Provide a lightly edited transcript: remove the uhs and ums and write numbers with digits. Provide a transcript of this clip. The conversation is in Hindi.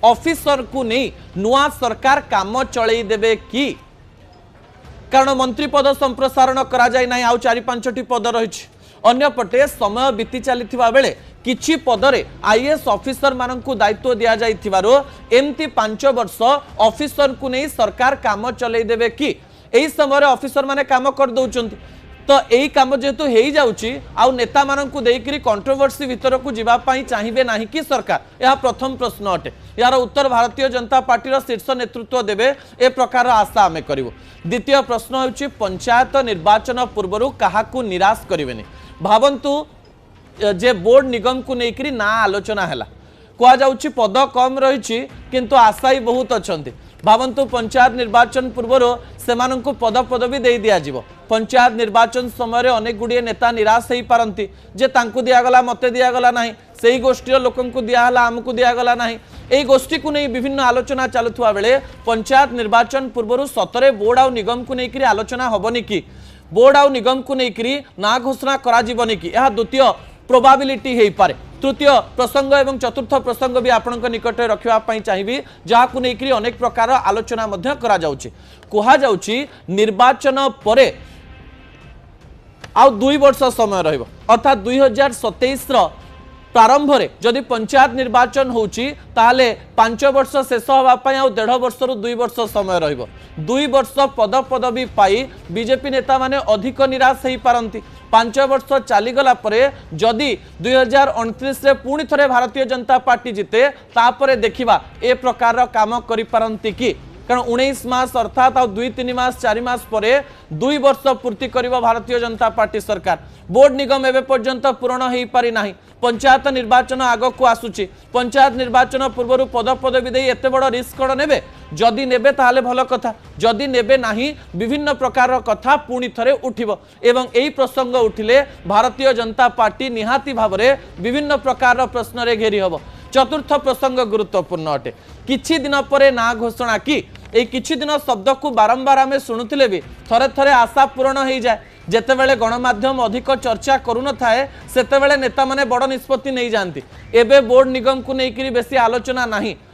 ऑफिसर को नहीं नुआ सरकार काम चलई देबे कि कारण मंत्री पद संप्रसारण करा जाय नाही आउ 4-5टी पद रही अन्यपटे समय बीती चली बेले किछि पदरे आईएएस ऑफिसर मानकु दायित्व दिया जाइथिबारो एमती 5 वर्ष ऑफिसर को नहीं सरकार काम चलई देबे कि एही समय ऑफिसर माने काम कर दउचंती तो यही कम जेहेतु हो जाऊँगी आउ नेता मानू देकरी कंट्रोवर्सी भितर को जीवाई चाहिए ना कि सरकार यह प्रथम प्रश्न अटे यार उत्तर भारतीय जनता पार्टी शीर्ष नेतृत्व देवे ए प्रकार आशा आम करूँ। द्वितीय प्रश्न हो पंचायत निर्वाचन पूर्व क्या निराश करें भावंतु जे बोर्ड निगम को लेकर ना आलोचना है कहुच्छी पद कम रही किंतु आशायी बहुत अच्छा भावंतु पंचायत निर्वाचन पूर्व से पद पदवी दे दिज्व पंचायत निर्वाचन समय अनेक गुड़िए नेता निराश हो पारती जे तांकु दिगला मत दिगला ना से ही गोष्ठी लोक दिगला आमको दिगला ना यही गोष्ठी को नहीं विभिन्न आलोचना चलुवा बेले पंचायत निर्वाचन पूर्व सतरे बोर्ड आउ निगम को लेकर आलोचना हेनी कि बोर्ड आउ निगम को लेकर ना घोषणा करा कि यह द्वितीय प्रोबाबिलिटी हो पारे। तृतीय प्रसंग एवं चतुर्थ प्रसंग भी आपण निकट रखापी चाहिए जहाँ लेकर अनेक प्रकार आलोचना कहुच्छी निर्वाचन पर आउ 2 वर्ष समय रहिबो अर्थात 2027 प्रारंभ रे जदि पंचायत निर्वाचन होची ताले 5 वर्ष शेष होगापाई आउ 1.5 वर्ष रु 2 वर्ष समय रहिबो 2 वर्ष पद पदवी पाई बीजेपी नेता माने अधिक निराश हो पारती 5 वर्ष चलीगला जदि 2029 रे पुणी थरे भारतीय जनता पार्टी जिते तापरे देखिबा ए प्रकार काम करि पारंती कि कारण 19 मास अर्थात आ 2-3 मास 4 मास पर 2 वर्ष पूर्ति करिबा भारतीय जनता पार्टी सरकार बोर्ड निगम एवं पर्यंत पूरण हो पारि नाही पंचायत निर्वाचन आग को आसुची पंचायत निर्वाचन पूर्व पद पदवी दे एते बड़ रिस्क कड़ नेबे जदि नेबे ताले भल कथा जदि नेबे नाही विभिन्न प्रकार कथा पुणी थरे उठिबो एवं एही प्रसंग उठिले भारतीय जनता पार्टी निहाती भावरे विभिन्न प्रकार प्रश्न रे घेरी हबो। चतुर्थ प्रसंग गुरुत्वपूर्ण अटे किछि दिन परे ना घोषणा कि ए किछि दिन शब्द को बारंबार आम शुणुले भी थरे थरे आशा पूरण हो जाए जितेबले गणमाध्यम अधिक चर्चा करून थाए सेतेबेले नेता माने बड़ निष्पत्ति नहीं जाती एबे बोर्ड निगम को लेकर बेसी आलोचना नहीं